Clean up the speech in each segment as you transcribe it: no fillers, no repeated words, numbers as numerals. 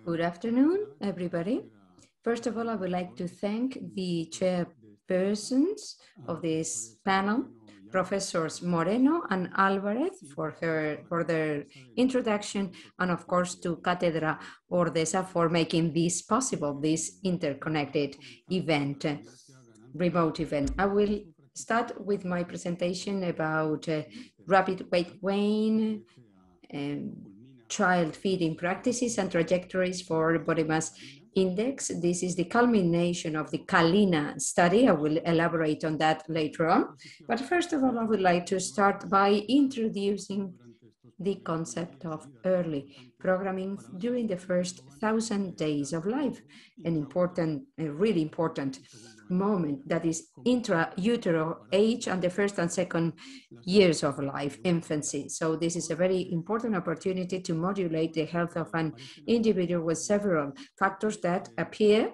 Good afternoon, everybody. First of all, I would like to thank the chairpersons of this panel, Professors Moreno and Alvarez, for their introduction, and of course to Cátedra Ordesa for making this possible, this interconnected event, remote event. I will start with my presentation about rapid weight gain, child feeding practices and trajectories for body mass index. This is the culmination of the Kalina study. I will elaborate on that later on. But first of all, I would like to start by introducing the concept of early programming during the first 1,000 days of life, a really important moment that is intra-utero age and the first and second years of life, infancy. So this is a very important opportunity to modulate the health of an individual with several factors that appear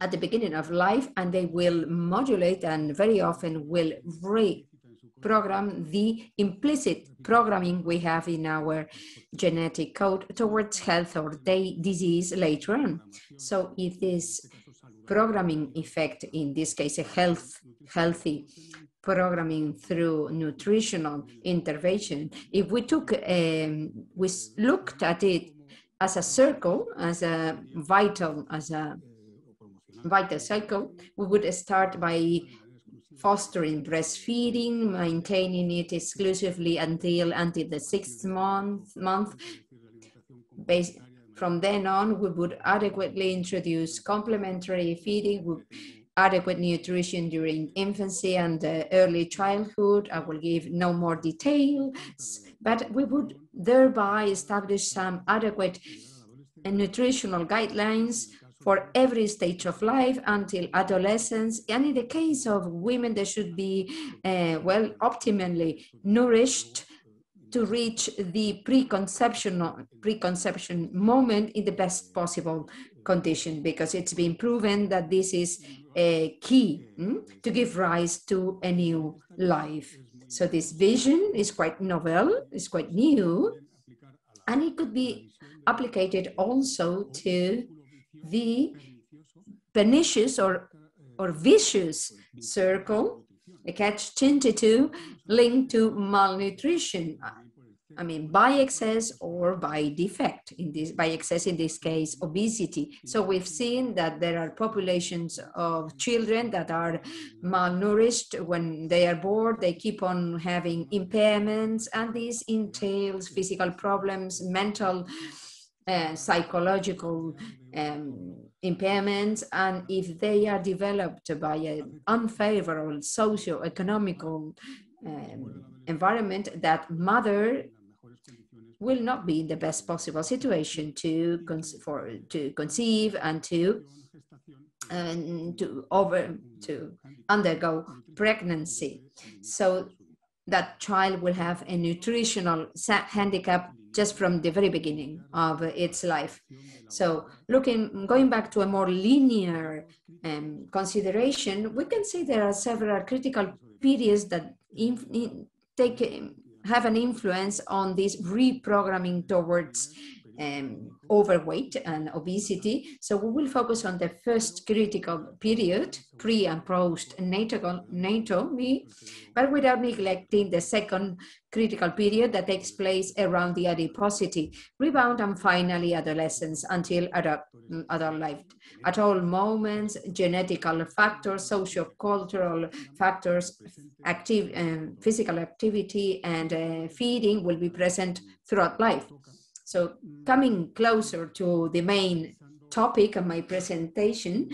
at the beginning of life, and they will modulate and very often will reprogram the implicit programming we have in our genetic code towards health or disease later on. So if this programming effect, in this case, a healthy programming through nutritional intervention, if we looked at it as a circle, as a vital cycle, we would start by fostering breastfeeding, maintaining it exclusively until the 6th month. From then on, we would adequately introduce complementary feeding with adequate nutrition during infancy and early childhood. I will give no more details, but we would thereby establish some adequate nutritional guidelines for every stage of life until adolescence. And in the case of women, they should be, optimally nourished to reach the preconception moment in the best possible condition, because it's been proven that this is a key to give rise to a new life. So this vision is quite novel, it's quite new, and it could be applied also to the pernicious or vicious circle, a catch-22 linked to malnutrition. I mean, by excess or by defect, by excess in this case, obesity. So we've seen that there are populations of children that are malnourished when they are born. They keep on having impairments, and this entails physical problems, mental, psychological impairments, and if they are developed by an unfavorable socio-economical environment, that mother will not be in the best possible situation to conceive and to undergo pregnancy. So that child will have a nutritional handicap just from the very beginning of its life. So going back to a more linear consideration, we can see there are several critical periods that have an influence on this reprogramming towards overweight and obesity. So we will focus on the first critical period, pre and post natal, but without neglecting the second critical period that takes place around the adiposity rebound, and finally adolescence until adult life. At all moments, genetical factors, socio-cultural factors, physical activity, and feeding will be present throughout life. So coming closer to the main topic of my presentation,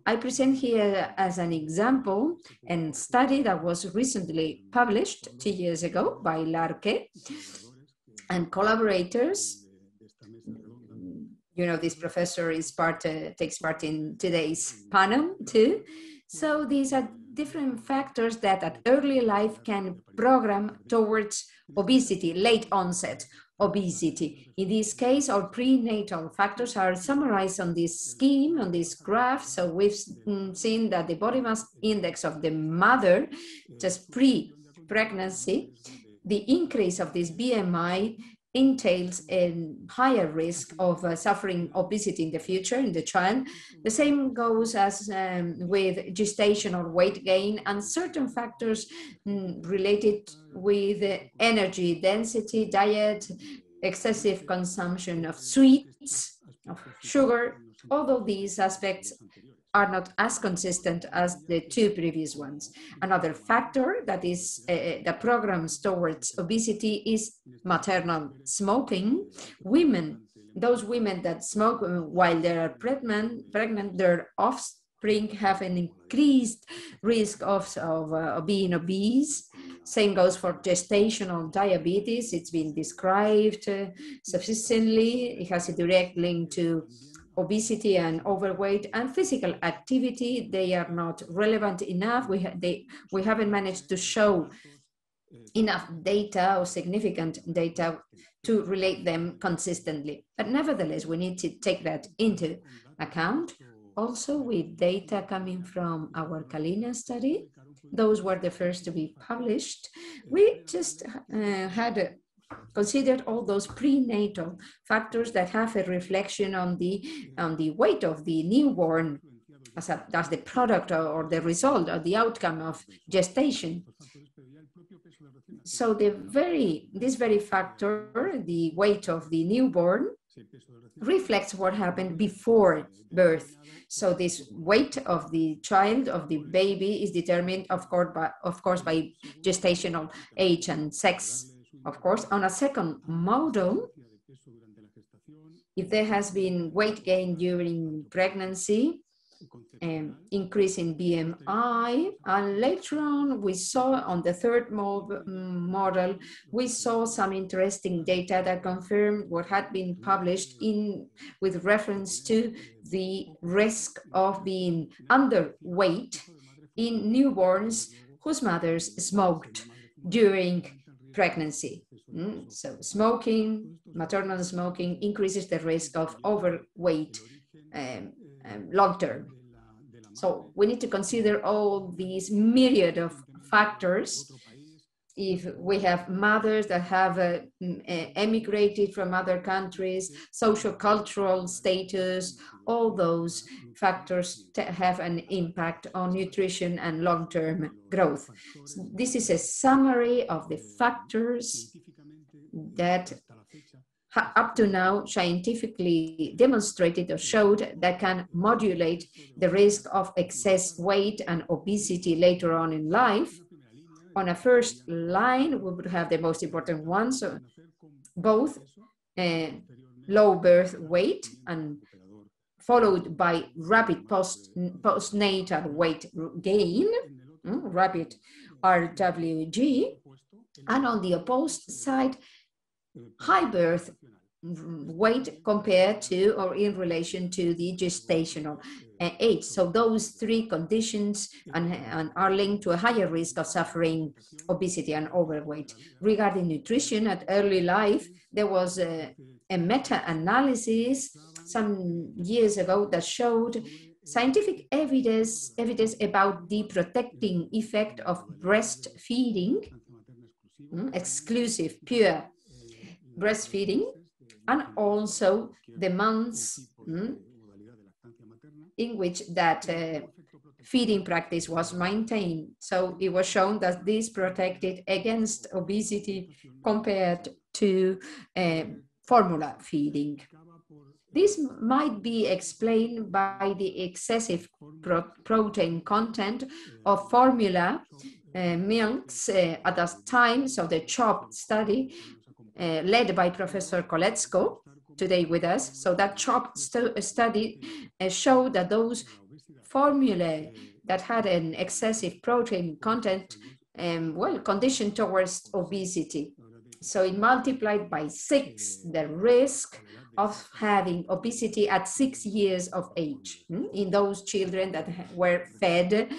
I present here as an example a study that was recently published 2 years ago by Larke and collaborators. You know, this professor takes part in today's panel too. So these are different factors that at early life can program towards obesity, late onset obesity. In this case, our prenatal factors are summarized on this scheme, on this graph. So we've seen that the body mass index of the mother, just pre-pregnancy, the increase of this BMI entails a higher risk of suffering obesity in the future in the child. The same goes as with gestational weight gain and certain factors related with energy density, diet, excessive consumption of sweets, of sugar, although these aspects are not as consistent as the two previous ones. Another factor that is that programs towards obesity is maternal smoking. Those women that smoke while they are pregnant, their offspring have an increased risk of being obese. Same goes for gestational diabetes. It's been described sufficiently. It has a direct link to obesity and overweight and physical activity. They are not relevant enough. We haven't managed to show enough data or significant data to relate them consistently. But nevertheless, we need to take that into account. Also with data coming from our Kalina study, those were the first to be published. We just had considered all those prenatal factors that have a reflection on the weight of the newborn as the product or the result or the outcome of gestation. So this very factor, the weight of the newborn, reflects what happened before birth. So this weight of the child, of the baby, is determined, of course, by gestational age and sex. Of course, on a second model, if there has been weight gain during pregnancy, increase in BMI, and later on we saw on the third model, we saw some interesting data that confirmed what had been published with reference to the risk of being underweight in newborns whose mothers smoked during pregnancy. So smoking, maternal smoking, increases the risk of overweight long-term. So we need to consider all these myriad of factors. If we have mothers that have emigrated from other countries, social cultural status, all those factors have an impact on nutrition and long-term growth. So this is a summary of the factors that up to now scientifically demonstrated or showed that can modulate the risk of excess weight and obesity later on in life. On a first line, we would have the most important ones, so both low birth weight and followed by rapid postnatal weight gain, rapid RWG, and on the opposed side, high birth weight compared to or in relation to the gestational age. So those three conditions are linked to a higher risk of suffering obesity and overweight. Regarding nutrition at early life, there was a meta-analysis some years ago that showed scientific evidence about the protecting effect of breastfeeding, exclusive, pure breastfeeding, and also the months in which that feeding practice was maintained. So it was shown that this protected against obesity compared to formula feeding. This might be explained by the excessive protein content of formula milks at that time. So the CHOP study led by Professor Kolecko, today with us. So that CHOP study showed that those formulae that had an excessive protein content, conditioned towards obesity. So it multiplied by 6 the risk of having obesity at 6 years of age in those children that were fed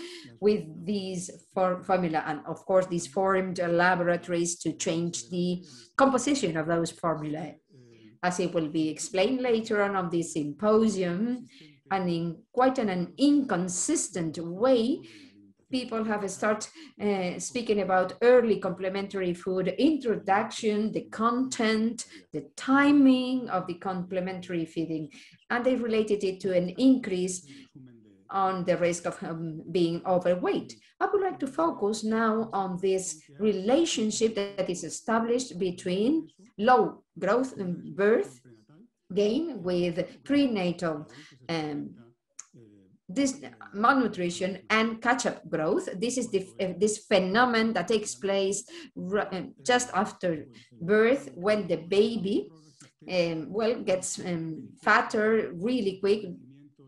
with these formula. And of course, these formed laboratories to change the composition of those formulae. As it will be explained later on this symposium, and in quite an inconsistent way, people have started speaking about early complementary food introduction, the content, the timing of the complementary feeding, and they related it to an increase on the risk of being overweight. I would like to focus now on this relationship that is established between low growth and birth gain with prenatal this malnutrition and catch-up growth. This is this phenomenon that takes place just after birth, when the baby gets fatter really quick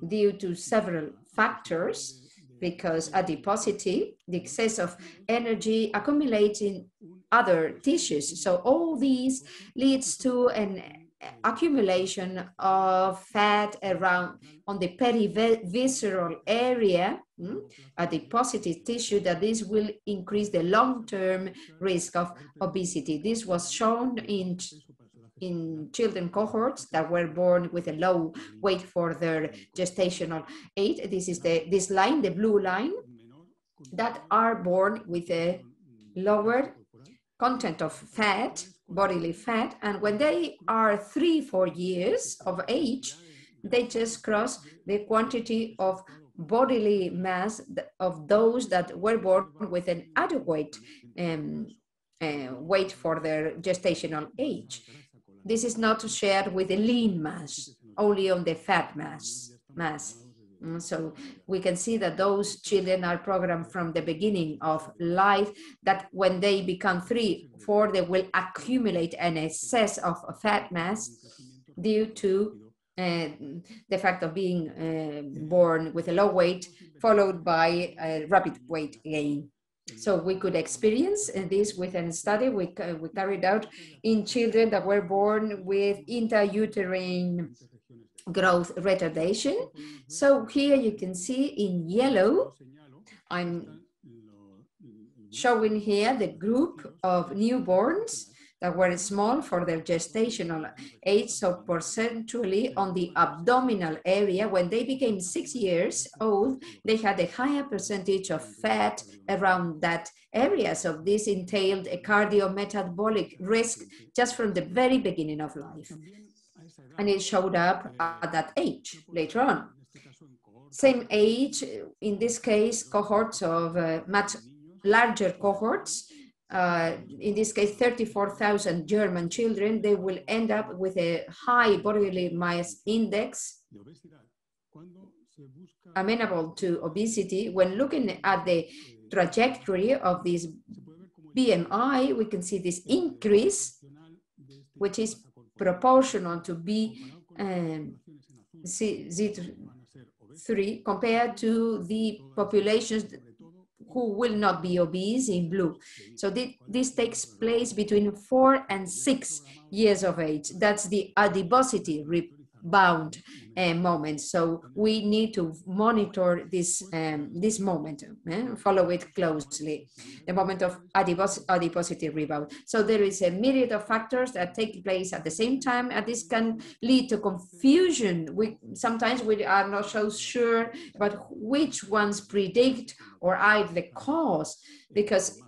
due to several factors, because adiposity, the excess of energy, accumulates in other tissues. So all these leads to an accumulation of fat around on the perivisceral area, adiposity tissue, that this will increase the long-term risk of obesity. This was shown in children cohorts that were born with a low weight for their gestational age. This is this line, the blue line, that are born with a lower content of fat, bodily fat, and when they are 3-4 years of age, they just cross the quantity of bodily mass of those that were born with an adequate weight for their gestational age. This is not shared with the lean mass, only on the fat mass. So we can see that those children are programmed from the beginning of life, that when they become 3-4, they will accumulate an excess of fat mass due to the fact of being born with a low weight, followed by a rapid weight gain. So we could experience this with a study we carried out in children that were born with intrauterine growth retardation. So here you can see in yellow, I'm showing here the group of newborns that were small for their gestational age. So percentually on the abdominal area, when they became 6 years old, they had a higher percentage of fat around that area. So this entailed a cardiometabolic risk just from the very beginning of life. And it showed up at that age later on. Same age, in this case, cohorts of much larger cohorts, in this case 34,000 German children, they will end up with a high bodily mass index amenable to obesity. When looking at the trajectory of this BMI, we can see this increase, which is proportional to Z3 compared to the populations who will not be obese in blue. So this takes place between 4 and 6 years of age. That's the adiposity rebound moment. So we need to monitor this this moment, follow it closely, the moment of adiposity rebound. So there is a myriad of factors that take place at the same time, and this can lead to confusion. Sometimes we are not so sure about which ones predict or are the cause, because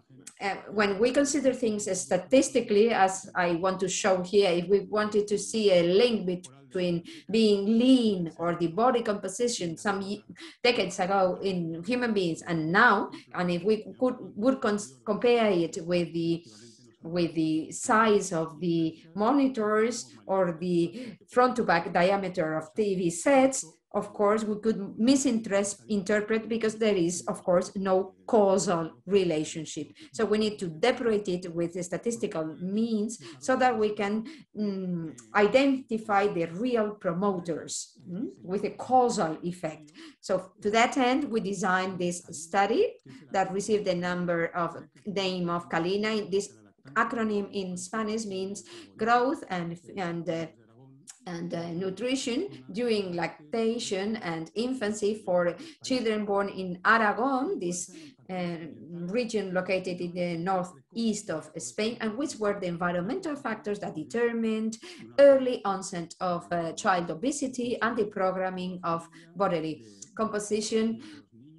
when we consider things statistically, as I want to show here, if we wanted to see a link between being lean or the body composition some decades ago in human beings and now, and if we would compare it with the size of the monitors or the front to back diameter of TV sets, of course, we could misinterpret, because there is, of course, no causal relationship. So we need to depurate it with the statistical means so that we can identify the real promoters with a causal effect. So to that end, we designed this study that received the name of CALINA. This acronym in Spanish means growth and nutrition during lactation and infancy for children born in Aragon, this region located in the northeast of Spain, and which were the environmental factors that determined early onset of child obesity and the programming of bodily composition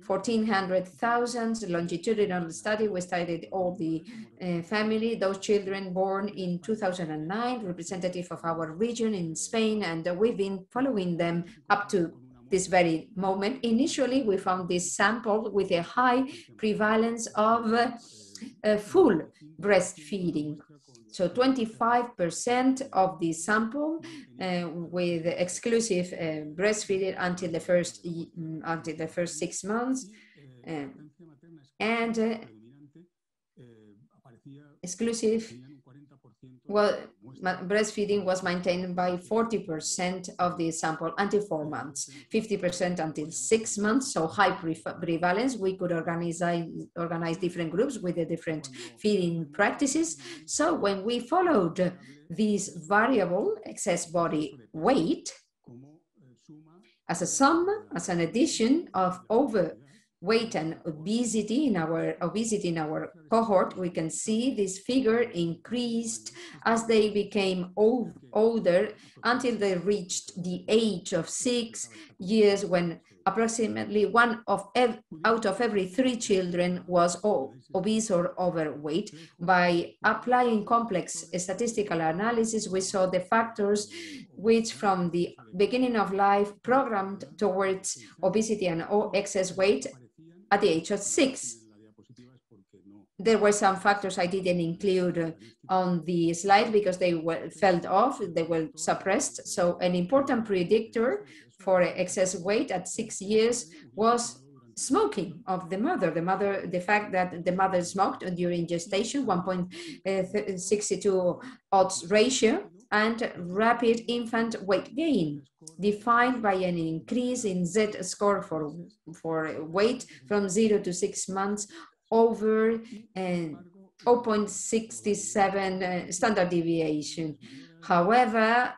1,400,000 longitudinal study. We studied all the family, those children born in 2009, representative of our region in Spain, and we've been following them up to this very moment. Initially, we found this sample with a high prevalence of full breastfeeding. So 25% of the sample with exclusive breastfeeding until the first 6 months, and exclusive, well, breastfeeding was maintained by 40% of the sample until 4 months, 50% until 6 months, so high prevalence. We could organize different groups with the different feeding practices. So when we followed this variable, excess body weight, as a sum, as an addition of overweight and obesity in our cohort, we can see this figure increased as they became older until they reached the age of 6 years, when approximately out of every 3 children was obese or overweight. By applying complex statistical analysis, we saw the factors which from the beginning of life programmed towards obesity and excess weight at the age of 6. There were some factors I didn't include on the slide because they fell off, they were suppressed. So an important predictor for excess weight at 6 years was smoking of the mother. The fact that the mother smoked during gestation, 1.62 odds ratio, and rapid infant weight gain, defined by an increase in Z score for weight from 0 to 6 months over 0.67 standard deviation. However,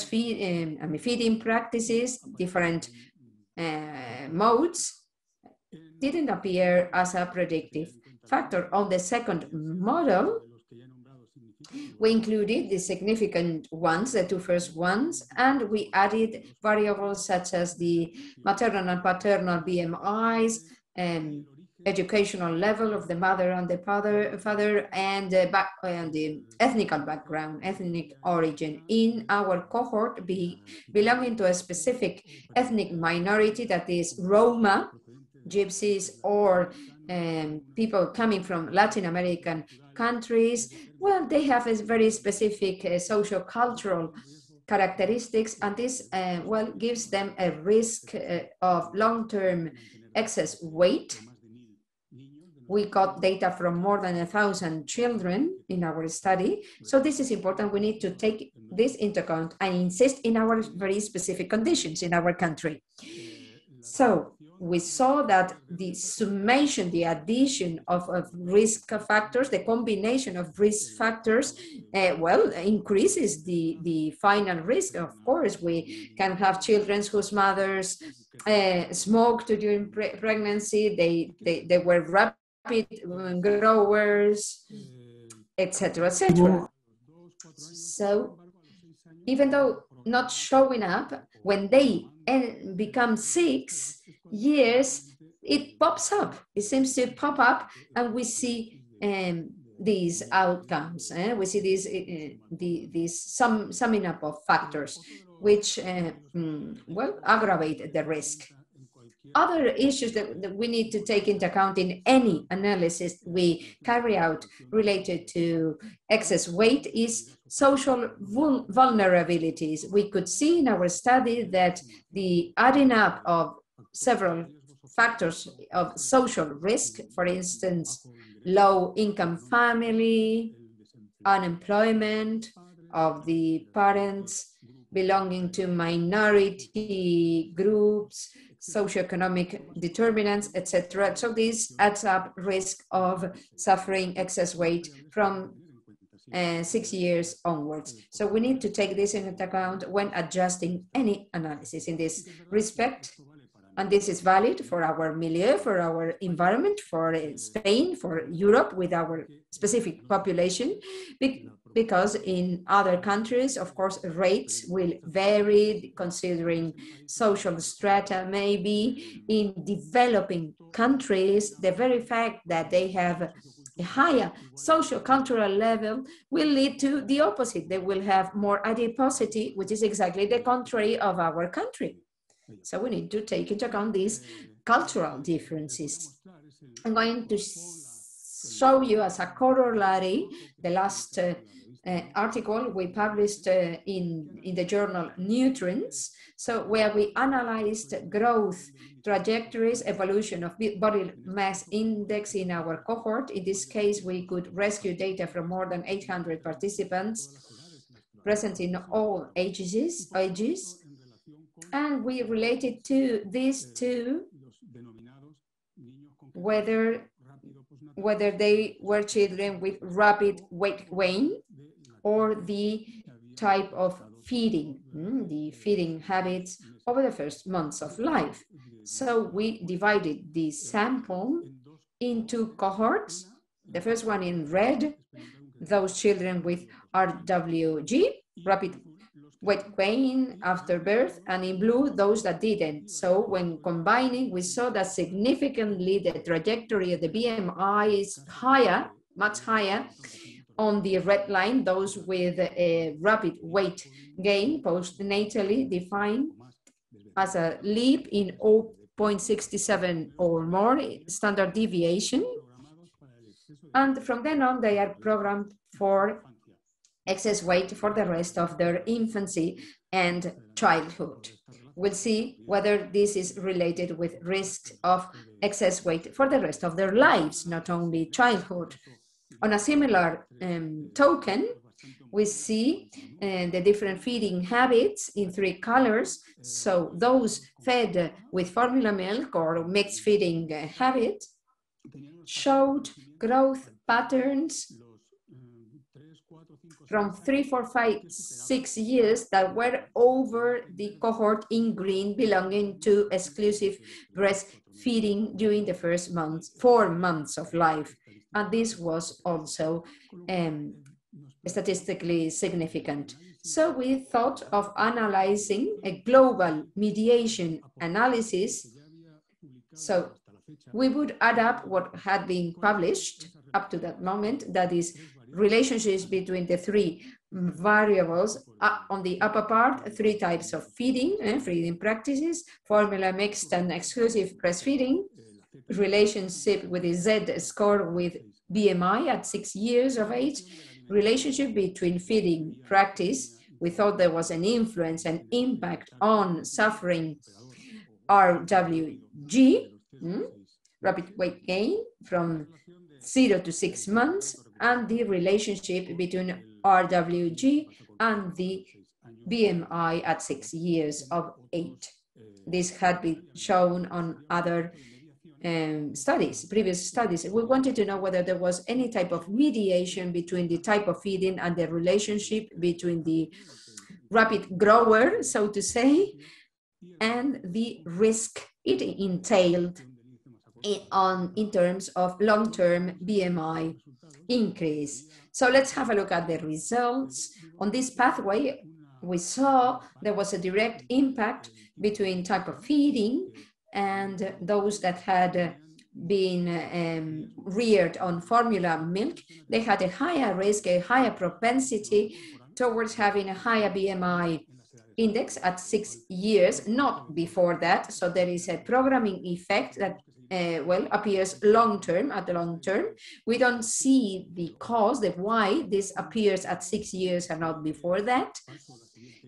feeding practices, different modes, didn't appear as a predictive factor. On the second model, we included the significant ones, the 2 first ones, and we added variables such as the maternal and paternal BMIs, educational level of the mother and the father, and the ethnic origin. In our cohort, belonging to a specific ethnic minority, that is Roma, Gypsies, or people coming from Latin American countries, well, they have a very specific socio-cultural characteristics, and this gives them a risk of long-term excess weight. We got data from more than 1,000 children in our study, so this is important. We need to take this into account and insist in our very specific conditions in our country. So we saw that the summation, the addition of risk factors, the combination of risk factors, increases the final risk. Of course, we can have children whose mothers smoked during pregnancy, they were rapid growers, etc., etc. So even though not showing up, when they become 6 years, it pops up. It seems to pop up, and we see these outcomes. We see these summing up of factors which aggravate the risk. Other issues that we need to take into account in any analysis we carry out related to excess weight is social vulnerabilities. We could see in our study that the adding up of several factors of social risk, for instance, low-income family, unemployment of the parents, belonging to minority groups, socioeconomic determinants, etc. So this adds up risk of suffering excess weight from 6 years onwards. So we need to take this into account when adjusting any analysis. In this respect, And this is valid for our milieu, for our environment, for Spain, for Europe, with our specific population, because in other countries, of course, rates will vary considering social strata. Maybe in developing countries, the very fact that they have a higher social cultural level will lead to the opposite. They will have more adiposity, which is exactly the contrary of our country. So we need to take into account these cultural differences. I'm going to show you as a corollary the last article we published in the journal Nutrients, so where we analyzed growth trajectories, evolution of body mass index in our cohort. In this case, we could rescue data from more than 800 participants present in all ages, and we related to these two whether they were children with rapid weight gain or the type of feeding, the feeding habits over the first months of life. So we divided the sample into cohorts. The first one in red, those children with RWG, rapid weight gain after birth, and in blue, those that didn't. So when combining, we saw that significantly the trajectory of the BMI is higher, much higher, on the red line, those with a rapid weight gain postnatally defined as a leap in 0.67 or more standard deviation. And from then on, they are programmed for excess weight for the rest of their infancy and childhood. We'll see whether this is related with risks of excess weight for the rest of their lives, not only childhood. On a similar token, we see the different feeding habits in 3 colors. So those fed with formula milk or mixed feeding habit showed growth patterns from 3, 4, 5, 6 years that were over the cohort in green belonging to exclusive breastfeeding during the first 4 months of life. And this was also statistically significant. So we thought of analyzing a global mediation analysis. So we would add up what had been published up to that moment, that is relationships between the 3 variables. On the upper part, 3 types of feeding practices, formula mixed and exclusive breastfeeding, relationship with the Z score with BMI at 6 years of age, relationship between feeding practice. We thought there was an influence and impact on suffering RWG, rapid weight gain from 0 to 6 months, and the relationship between RWG and the BMI at 6 years of age. This had been shown on other previous studies. We wanted to know whether there was any type of mediation between the type of feeding and the relationship between the rapid grower, so to say, and the risk it entailed in terms of long-term BMI increase. So let's have a look at the results. On this pathway, we saw there was a direct impact between type of feeding and those that had been reared on formula milk. They had a higher risk, a higher propensity towards having a higher BMI index at 6 years, not before that. So there is a programming effect that appears long-term, at the long term. We don't see the cause, the why this appears at 6 years and not before that.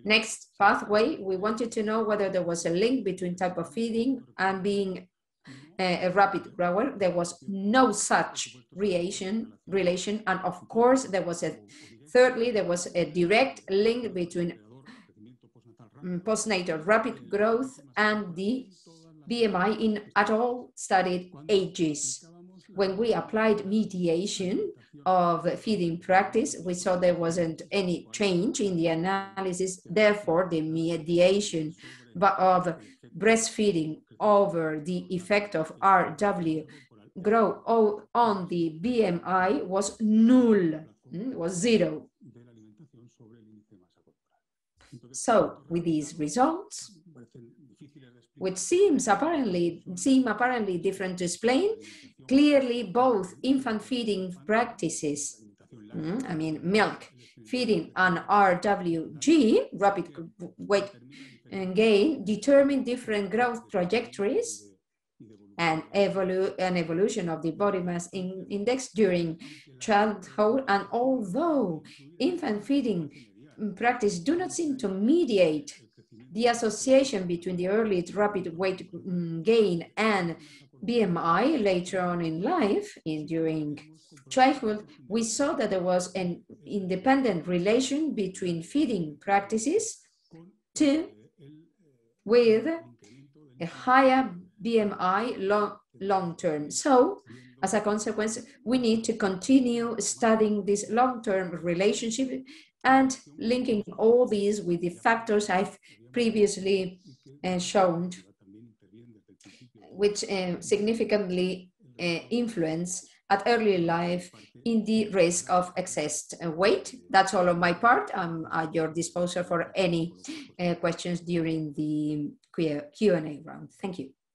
Next pathway, we wanted to know whether there was a link between type of feeding and being a rapid grower. There was no such relation. And of course, thirdly, there was a direct link between postnatal rapid growth and the BMI at all studied ages. When we applied mediation of feeding practice, we saw there wasn't any change in the analysis. Therefore, the mediation of breastfeeding over the effect of RW growth on the BMI was null, was 0. So with these results, which seem apparently different to explain, clearly both infant feeding practices, I mean milk feeding and RWG, rapid weight gain, determine different growth trajectories and an evolution of the body mass index during childhood. And although infant feeding practice do not seem to mediate the association between the early rapid weight gain and BMI later on in life, during childhood, we saw that there was an independent relation between feeding practices with a higher BMI long term. So, as a consequence, we need to continue studying this long-term relationship and linking all these with the factors I've previously shown, which significantly influence at early life in the risk of excess weight. That's all on my part. I'm at your disposal for any questions during the Q&A round. Thank you.